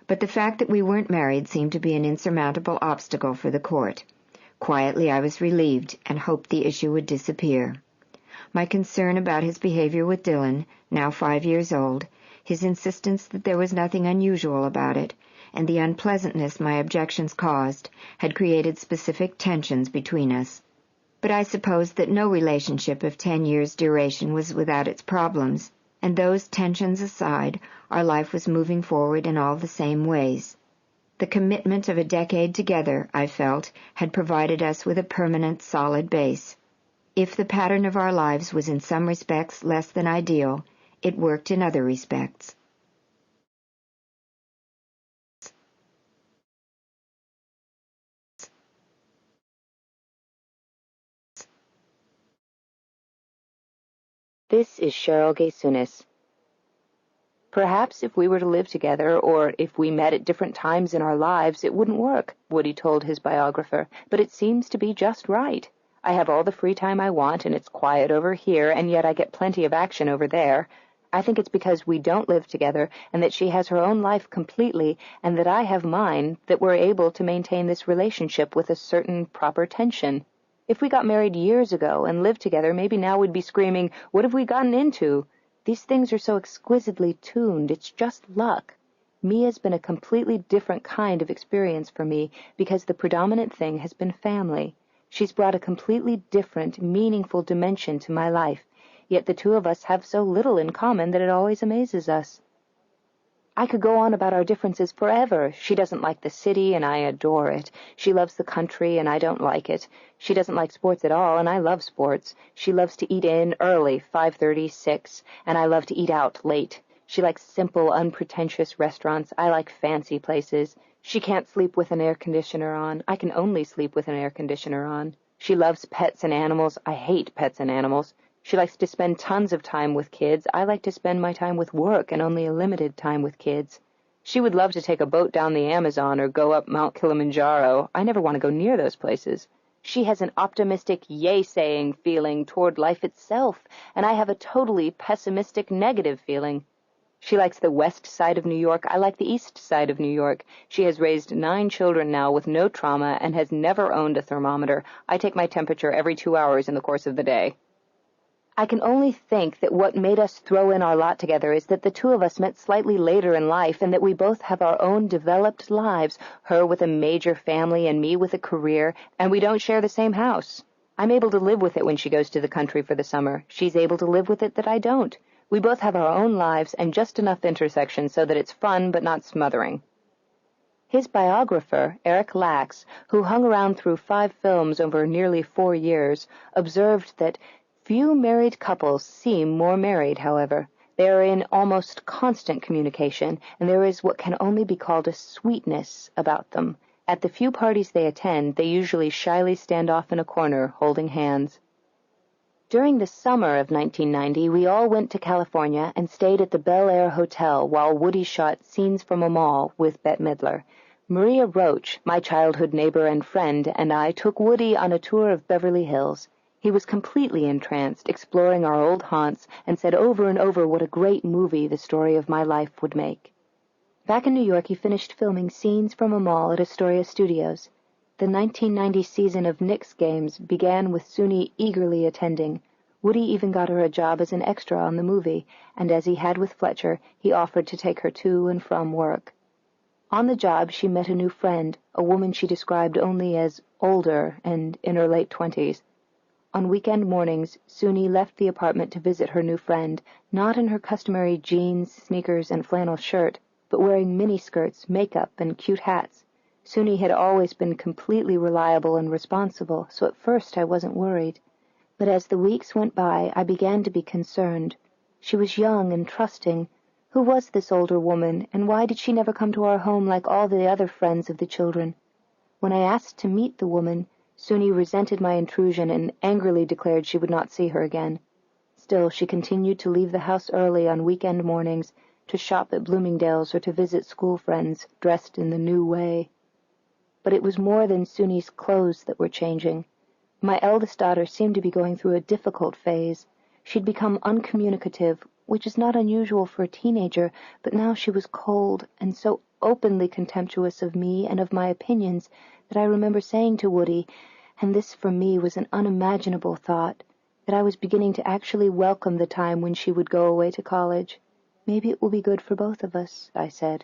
But the fact that we weren't married seemed to be an insurmountable obstacle for the court. Quietly I was relieved and hoped the issue would disappear. My concern about his behavior with Dylan, now 5 years old, his insistence that there was nothing unusual about it, and the unpleasantness my objections caused, had created specific tensions between us. But I suppose that no relationship of 10 years' duration was without its problems, and those tensions aside, our life was moving forward in all the same ways. The commitment of a decade together, I felt, had provided us with a permanent, solid base. If the pattern of our lives was in some respects less than ideal, it worked in other respects. This is Cheryl Gaysunis. Perhaps if we were to live together, or if we met at different times in our lives, it wouldn't work, Woody told his biographer, but it seems to be just right. I have all the free time I want, and it's quiet over here, and yet I get plenty of action over there. I think it's because we don't live together, and that she has her own life completely, and that I have mine, that we're able to maintain this relationship with a certain proper tension. If we got married years ago and lived together, maybe now we'd be screaming, "What have we gotten into?" These things are so exquisitely tuned, it's just luck. Mia's been a completely different kind of experience for me because the predominant thing has been family. She's brought a completely different, meaningful dimension to my life, yet the two of us have so little in common that it always amazes us. I could go on about our differences forever. She doesn't like the city, and I adore it. She loves the country, and I don't like it. She doesn't like sports at all, and I love sports. She loves to eat in early, 5:30, 6, and I love to eat out late. She likes simple, unpretentious restaurants. I like fancy places. She can't sleep with an air conditioner on. I can only sleep with an air conditioner on. She loves pets and animals. I hate pets and animals. She likes to spend tons of time with kids. I like to spend my time with work and only a limited time with kids. She would love to take a boat down the Amazon or go up Mount Kilimanjaro. I never want to go near those places. She has an optimistic, yay-saying feeling toward life itself, and I have a totally pessimistic, negative feeling. She likes the west side of New York. I like the east side of New York. She has raised 9 children now with no trauma and has never owned a thermometer. I take my temperature every 2 hours in the course of the day. I can only think that what made us throw in our lot together is that the two of us met slightly later in life and that we both have our own developed lives, her with a major family and me with a career, and we don't share the same house. I'm able to live with it when she goes to the country for the summer. She's able to live with it that I don't. We both have our own lives and just enough intersection so that it's fun but not smothering. His biographer, Eric Lax, who hung around through 5 films over nearly 4 years, observed that few married couples seem more married, however. They are in almost constant communication, and there is what can only be called a sweetness about them. At the few parties they attend, they usually shyly stand off in a corner, holding hands. During the summer of 1990, we all went to California and stayed at the Bel Air Hotel while Woody shot Scenes from a Mall with Bette Midler. Maria Roach, my childhood neighbor and friend, and I took Woody on a tour of Beverly Hills. He was completely entranced, exploring our old haunts, and said over and over what a great movie the story of my life would make. Back in New York, he finished filming Scenes from a Mall at Astoria Studios. The 1990 season of Knicks games began with Suni eagerly attending. Woody even got her a job as an extra on the movie, and as he had with Fletcher, he offered to take her to and from work. On the job, she met a new friend, a woman she described only as older and in her late 20s. On weekend mornings, Suni left the apartment to visit her new friend, not in her customary jeans, sneakers, and flannel shirt, but wearing miniskirts, makeup, and cute hats. Suni had always been completely reliable and responsible, so at first I wasn't worried. But as the weeks went by, I began to be concerned. She was young and trusting. Who was this older woman, and why did she never come to our home like all the other friends of the children? When I asked to meet the woman, Suni resented my intrusion and angrily declared she would not see her again. Still, she continued to leave the house early on weekend mornings, to shop at Bloomingdale's or to visit school friends, dressed in the new way. But it was more than Suni's clothes that were changing. My eldest daughter seemed to be going through a difficult phase. She'd become uncommunicative, which is not unusual for a teenager, but now she was cold and so openly contemptuous of me and of my opinions that I remember saying to Woody, and this for me was an unimaginable thought, that I was beginning to actually welcome the time when she would go away to college. "Maybe it will be good for both of us," I said.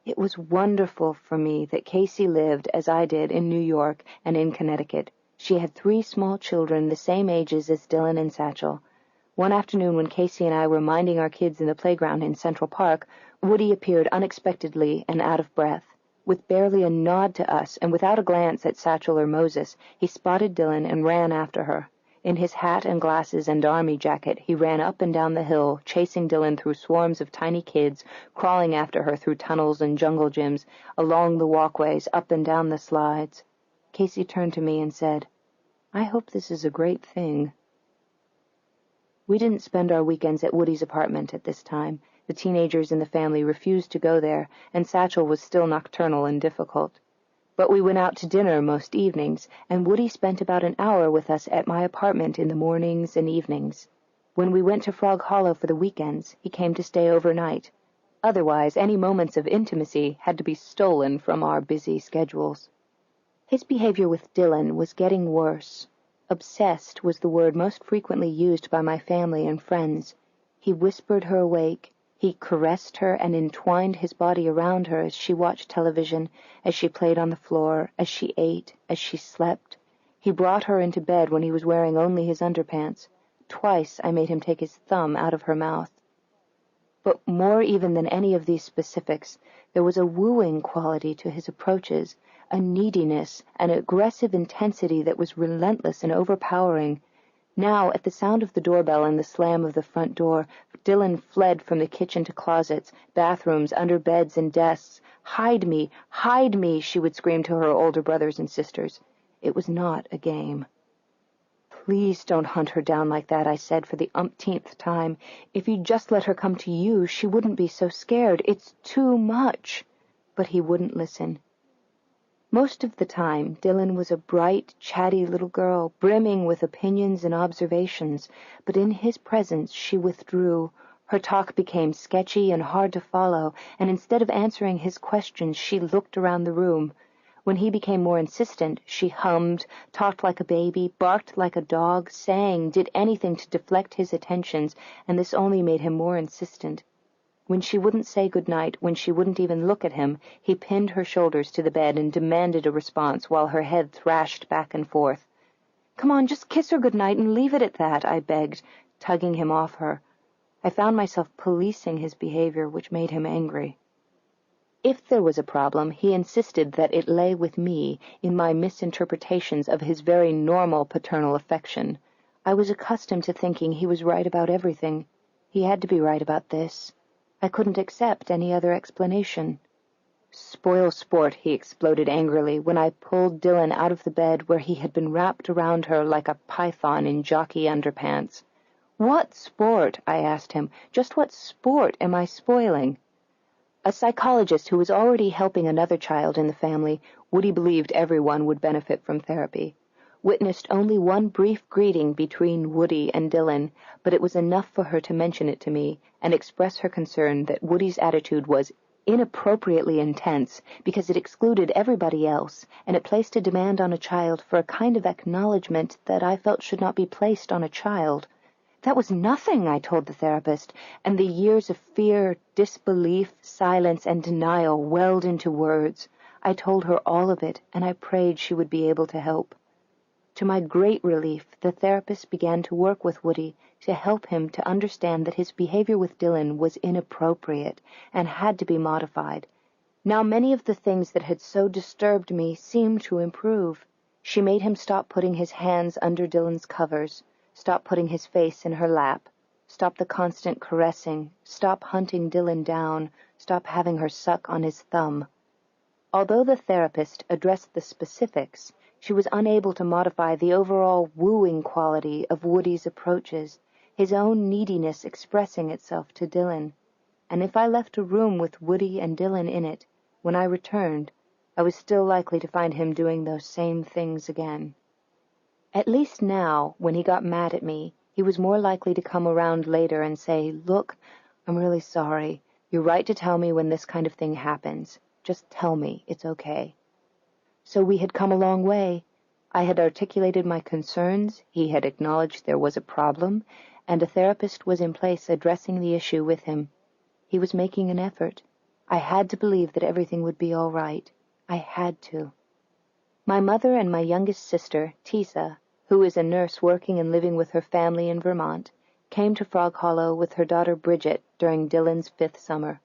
It was wonderful for me that Casey lived, as I did, in New York and in Connecticut. She had 3 small children the same ages as Dylan and Satchel. One afternoon when Casey and I were minding our kids in the playground in Central Park, Woody appeared unexpectedly and out of breath. With barely a nod to us, and without a glance at Satchel or Moses, he spotted Dylan and ran after her. In his hat and glasses and army jacket, he ran up and down the hill, chasing Dylan through swarms of tiny kids, crawling after her through tunnels and jungle gyms, along the walkways, up and down the slides. Casey turned to me and said, "I hope this is a great thing." We didn't spend our weekends at Woody's apartment at this time. The teenagers in the family refused to go there, and Satchel was still nocturnal and difficult. But we went out to dinner most evenings, and Woody spent about an hour with us at my apartment in the mornings and evenings. When we went to Frog Hollow for the weekends, he came to stay overnight. Otherwise, any moments of intimacy had to be stolen from our busy schedules. His behavior with Dylan was getting worse. Obsessed was the word most frequently used by my family and friends. He whispered her awake. He caressed her and entwined his body around her as she watched television, as she played on the floor, as she ate, as she slept. He brought her into bed when he was wearing only his underpants. Twice I made him take his thumb out of her mouth. But more even than any of these specifics, there was a wooing quality to his approaches, a neediness, an aggressive intensity that was relentless and overpowering. Now, at the sound of the doorbell and the slam of the front door, Dylan fled from the kitchen to closets, bathrooms, under beds and desks. "Hide me," she would scream to her older brothers and sisters. It was not a game. "Please don't hunt her down like that," I said for the umpteenth time. "If you'd just let her come to you, she wouldn't be so scared. It's too much." But he wouldn't listen. Most of the time, Dylan was a bright, chatty little girl, brimming with opinions and observations, but in his presence she withdrew. Her talk became sketchy and hard to follow, and instead of answering his questions, she looked around the room. When he became more insistent, she hummed, talked like a baby, barked like a dog, sang, did anything to deflect his attentions, and this only made him more insistent. When she wouldn't say good night, when she wouldn't even look at him, he pinned her shoulders to the bed and demanded a response while her head thrashed back and forth. "Come on, just kiss her good night and leave it at that," I begged, tugging him off her. I found myself policing his behavior, which made him angry. If there was a problem, he insisted that it lay with me, in my misinterpretations of his very normal paternal affection. I was accustomed to thinking he was right about everything. He had to be right about this. I couldn't accept any other explanation. "Spoil sport," he exploded angrily when I pulled Dylan out of the bed where he had been wrapped around her like a python in jockey underpants. "What sport?" I asked him. "Just what sport am I spoiling?" A psychologist who was already helping another child in the family, Woody believed everyone would benefit from therapy, witnessed only one brief greeting between Woody and Dylan, but it was enough for her to mention it to me and express her concern that Woody's attitude was inappropriately intense because it excluded everybody else, and it placed a demand on a child for a kind of acknowledgement that I felt should not be placed on a child. That was nothing, I told the therapist, and the years of fear, disbelief, silence, and denial welled into words. I told her all of it, and I prayed she would be able to help. To my great relief, the therapist began to work with Woody to help him to understand that his behavior with Dylan was inappropriate and had to be modified. Now many of the things that had so disturbed me seemed to improve. She made him stop putting his hands under Dylan's covers, stop putting his face in her lap, stop the constant caressing, stop hunting Dylan down, stop having her suck on his thumb. Although the therapist addressed the specifics, she was unable to modify the overall wooing quality of Woody's approaches, his own neediness expressing itself to Dylan. And if I left a room with Woody and Dylan in it, when I returned, I was still likely to find him doing those same things again. At least now, when he got mad at me, he was more likely to come around later and say, "Look, I'm really sorry. You're right to tell me when this kind of thing happens. Just tell me it's okay. So we had come a long way. I had articulated my concerns, he had acknowledged there was a problem, and a therapist was in place addressing the issue with him. He was making an effort. I had to believe that everything would be all right. I had to. My mother and my youngest sister, Tisa, who is a nurse working and living with her family in Vermont, came to Frog Hollow with her daughter Bridget during Dylan's 5th summer.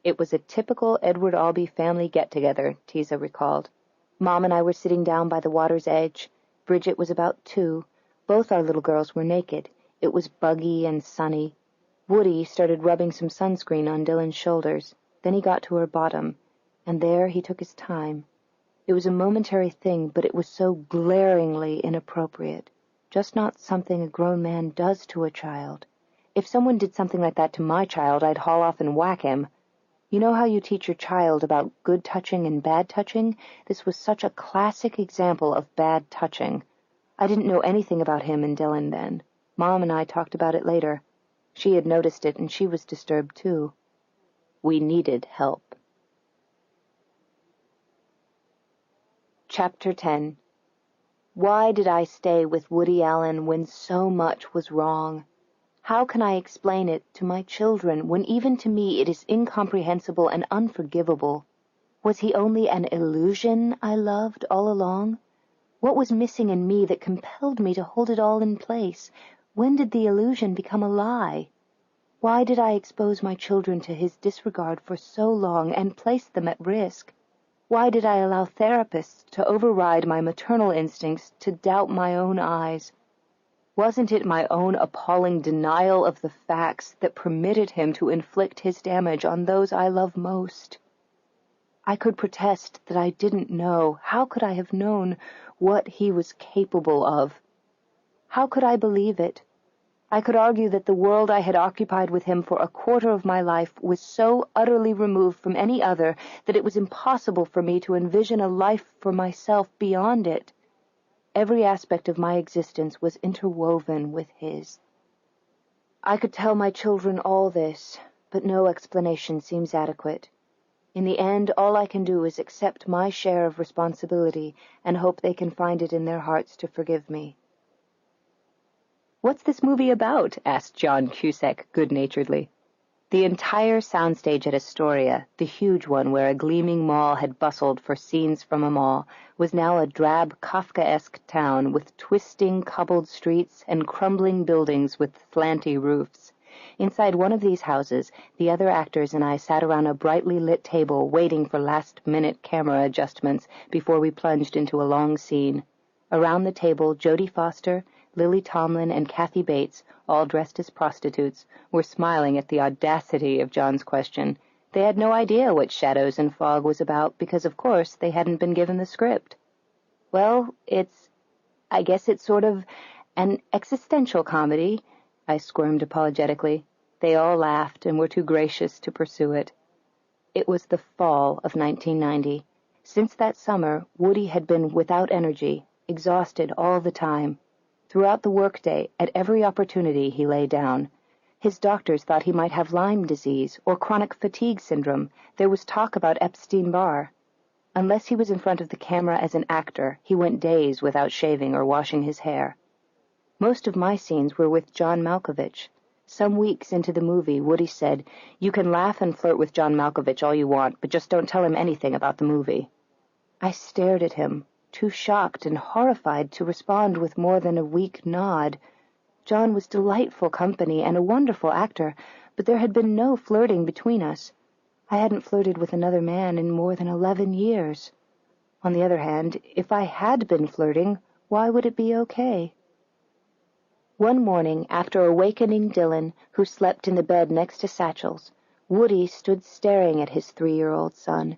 It was a typical Edward Albee family get-together, Tisa recalled. Mom and I were sitting down by the water's edge. Bridget was about 2. Both our little girls were naked. It was buggy and sunny. Woody started rubbing some sunscreen on Dylan's shoulders. Then he got to her bottom, and there he took his time. It was a momentary thing, but it was so glaringly inappropriate. Just not something a grown man does to a child. If someone did something like that to my child, I'd haul off and whack him. You know how you teach your child about good touching and bad touching? This was such a classic example of bad touching. I didn't know anything about him and Dylan then. Mom and I talked about it later. She had noticed it, and she was disturbed too. We needed help. Chapter 10. Why did I stay with Woody Allen when so much was wrong? How can I explain it to my children when even to me it is incomprehensible and unforgivable? Was he only an illusion I loved all along? What was missing in me that compelled me to hold it all in place? When did the illusion become a lie? Why did I expose my children to his disregard for so long and place them at risk? Why did I allow therapists to override my maternal instincts, to doubt my own eyes? Wasn't it my own appalling denial of the facts that permitted him to inflict his damage on those I love most? I could protest that I didn't know. How could I have known what he was capable of? How could I believe it? I could argue that the world I had occupied with him for a quarter of my life was so utterly removed from any other that it was impossible for me to envision a life for myself beyond it. Every aspect of my existence was interwoven with his. I could tell my children all this, but no explanation seems adequate. In the end, all I can do is accept my share of responsibility and hope they can find it in their hearts to forgive me. "What's this movie about?" asked John Cusack good-naturedly. The entire soundstage at Astoria, the huge one where a gleaming mall had bustled for scenes from a mall, was now a drab Kafkaesque town with twisting cobbled streets and crumbling buildings with slanty roofs. Inside one of these houses, the other actors and I sat around a brightly lit table waiting for last-minute camera adjustments before we plunged into a long scene. Around the table, Jodie Foster, Lily Tomlin, and Kathy Bates, all dressed as prostitutes, were smiling at the audacity of John's question. They had no idea what Shadows and Fog was about because, of course, they hadn't been given the script. "Well, I guess it's sort of an existential comedy," I squirmed apologetically. They all laughed and were too gracious to pursue it. It was the fall of 1990. Since that summer, Woody had been without energy, exhausted all the time. Throughout the workday, at every opportunity, he lay down. His doctors thought he might have Lyme disease or chronic fatigue syndrome. There was talk about Epstein-Barr. Unless he was in front of the camera as an actor, he went days without shaving or washing his hair. Most of my scenes were with John Malkovich. Some weeks into the movie, Woody said, "You can laugh and flirt with John Malkovich all you want, but just don't tell him anything about the movie." I stared at him, too shocked and horrified to respond with more than a weak nod. John was delightful company and a wonderful actor, but there had been no flirting between us. I hadn't flirted with another man in more than 11 years. On the other hand, if I had been flirting, why would it be okay? One morning, after awakening Dylan, who slept in the bed next to Satchel's, Woody stood staring at his 3-year-old son.